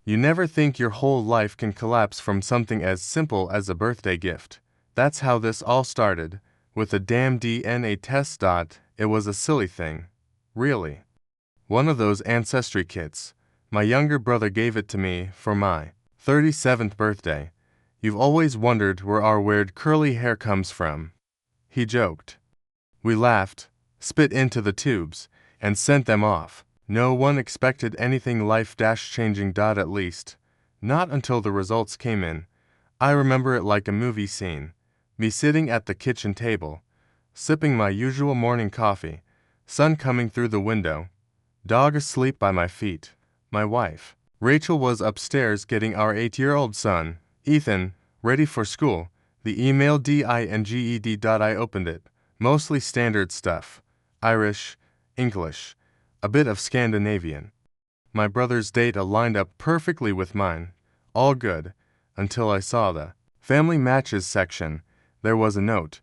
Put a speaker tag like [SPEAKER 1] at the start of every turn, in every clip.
[SPEAKER 1] You never think your whole life can collapse from something as simple as a birthday gift. That's how this all started, with a damn DNA test. It was a silly thing. Really. One of those ancestry kits. My younger brother gave it to me for my 37th birthday. You've always wondered where our weird curly hair comes from. He joked. We laughed, spit into the tubes, and sent them off. No one expected anything life-changing. At least, not until the results came in. I remember it like a movie scene. Me sitting at the kitchen table, sipping my usual morning coffee, sun coming through the window, dog asleep by my feet. My wife, Rachel, was upstairs getting our 8-year-old son, Ethan, ready for school. The email dinged. I opened it. Mostly standard stuff. Irish, English, a bit of Scandinavian. My brother's date aligned up perfectly with mine. All good, until I saw the family matches section. There was a note.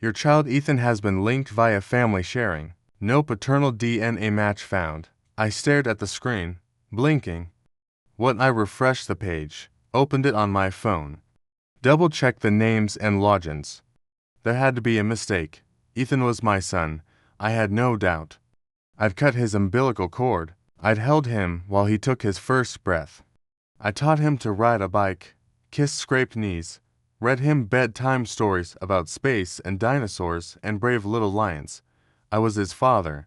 [SPEAKER 1] Your child Ethan has been linked via family sharing. No paternal DNA match found. I stared at the screen, blinking. When I refreshed the page, opened it on my phone, double-checked the names and logins. There had to be a mistake. Ethan was my son, I had no doubt. I'd cut his umbilical cord. I'd held him while he took his first breath. I taught him to ride a bike, kiss scraped knees, read him bedtime stories about space and dinosaurs and brave little lions. I was his father.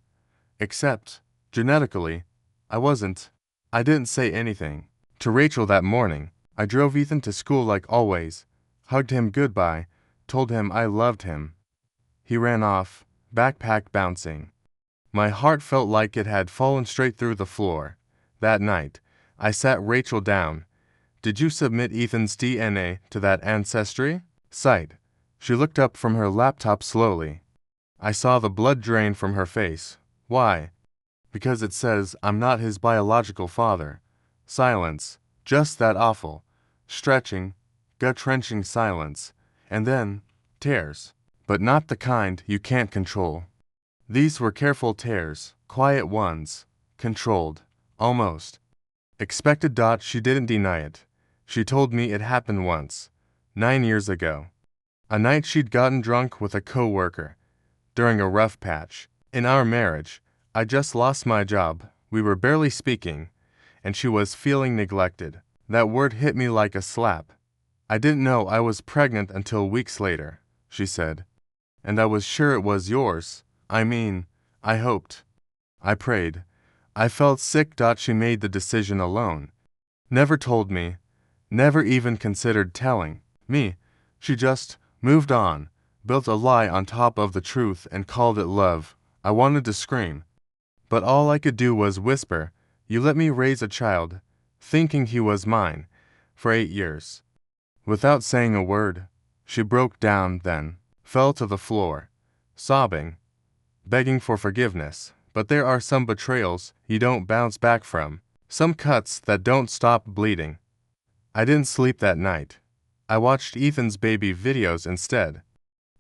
[SPEAKER 1] Except, genetically, I wasn't. I didn't say anything to Rachel that morning. I drove Ethan to school like always, hugged him goodbye, told him I loved him. He ran off, backpack bouncing. My heart felt like it had fallen straight through the floor. That night, I sat Rachel down. Did you submit Ethan's DNA to that ancestry site? She looked up from her laptop slowly. I saw the blood drain from her face. Why? Because it says I'm not his biological father. Silence. Just that awful, stretching, gut-wrenching silence. And then, tears. But not the kind you can't control. These were careful tears, quiet ones, controlled, almost. Expected. She didn't deny it. She told me it happened once, 9 years ago. A night she'd gotten drunk with a coworker. During a rough patch in our marriage, I just lost my job, we were barely speaking, and she was feeling neglected. That word hit me like a slap. I didn't know I was pregnant until weeks later, she said. And I was sure it was yours. I hoped. I prayed. I felt sick. She made the decision alone. Never told me. Never even considered telling me. She just moved on, built a lie on top of the truth and called it love. I wanted to scream. But all I could do was whisper, you let me raise a child, thinking he was mine, for 8 years. Without saying a word, she broke down then, fell to the floor, sobbing, begging for forgiveness. But there are some betrayals you don't bounce back from, some cuts that don't stop bleeding. I didn't sleep that night. I watched Ethan's baby videos instead.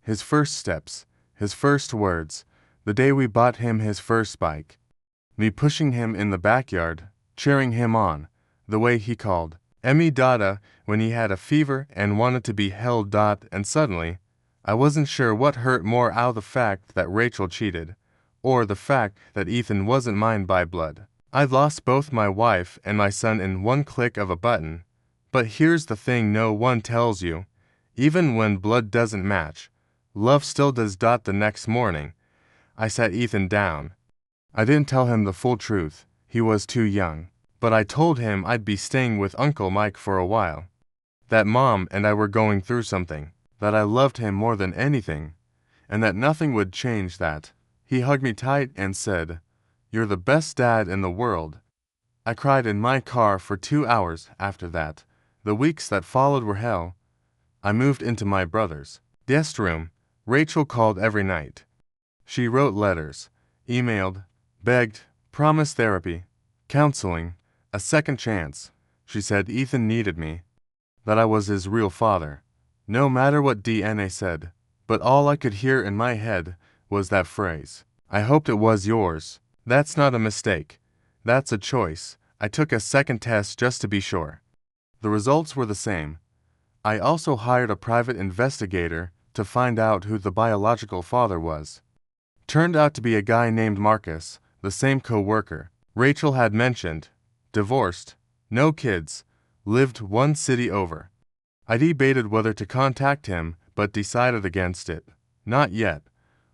[SPEAKER 1] His first steps, his first words, the day we bought him his first bike. Me pushing him in the backyard, cheering him on, the way he called Emmy Dada when he had a fever and wanted to be held. And suddenly, I wasn't sure what hurt more, out the fact that Rachel cheated, or the fact that Ethan wasn't mine by blood. I'd lost both my wife and my son in one click of a button. But here's the thing no one tells you. Even when blood doesn't match, love still does. The next morning, I sat Ethan down. I didn't tell him the full truth. He was too young. But I told him I'd be staying with Uncle Mike for a while. That Mom and I were going through something. That I loved him more than anything. And that nothing would change that. He hugged me tight and said, "You're the best dad in the world." I cried in my car for 2 hours after that. The weeks that followed were hell. I moved into my brother's guest room. Rachel called every night. She wrote letters, emailed, begged, promised therapy, counseling, a second chance. She said Ethan needed me, that I was his real father, no matter what DNA said. But all I could hear in my head was that phrase. I hoped it was yours. That's not a mistake. That's a choice. I took a second test just to be sure. The results were the same. I also hired a private investigator to find out who the biological father was. Turned out to be a guy named Marcus, the same co-worker Rachel had mentioned. Divorced, no kids, lived one city over. I debated whether to contact him, but decided against it. Not yet.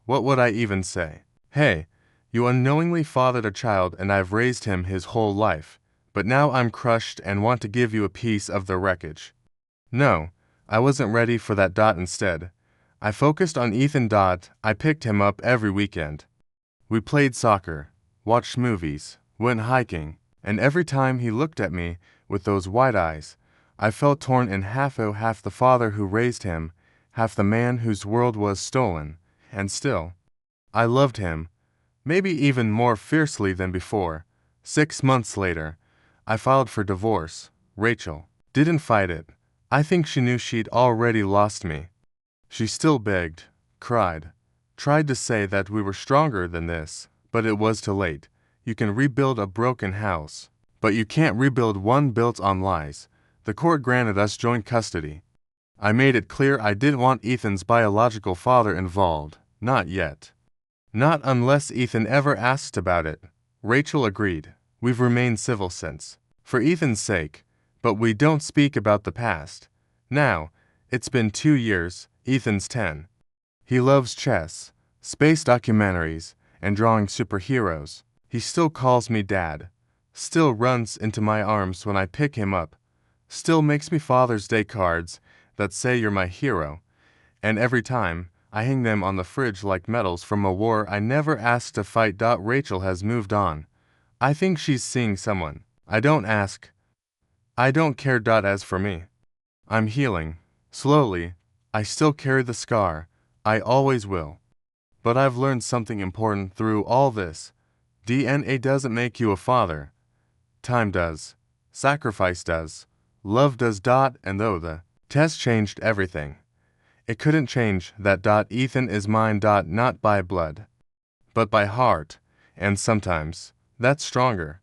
[SPEAKER 1] What would I even say? Hey, you unknowingly fathered a child and I've raised him his whole life, but now I'm crushed and want to give you a piece of the wreckage. No, I wasn't ready for that. Instead, I focused on Ethan. I picked him up every weekend. We played soccer, watched movies, went hiking, and every time he looked at me with those wide eyes, I felt torn in half. Oh, half the father who raised him, half the man whose world was stolen, and still, I loved him, maybe even more fiercely than before. 6 months later, I filed for divorce. Rachel didn't fight it. I think she knew she'd already lost me. She still begged, cried, tried to say that we were stronger than this, but it was too late. You can rebuild a broken house, but you can't rebuild one built on lies. The court granted us joint custody. I made it clear I didn't want Ethan's biological father involved. Not yet. Not unless Ethan ever asked about it. Rachel agreed. We've remained civil since. For Ethan's sake. But we don't speak about the past. Now, it's been 2 years, Ethan's 10. He loves chess, space documentaries, and drawing superheroes. He still calls me dad. Still runs into my arms when I pick him up. Still makes me Father's Day cards that say you're my hero. And every time, I hang them on the fridge like medals from a war I never asked to fight. Rachel has moved on. I think she's seeing someone. I don't ask. I don't care. As for me, I'm healing. Slowly. I still carry the scar. I always will. But I've learned something important through all this. DNA doesn't make you a father. Time does. Sacrifice does. Love does. And though the test changed everything, it couldn't change that. Ethan is mine. Not by blood, but by heart, and sometimes that's stronger.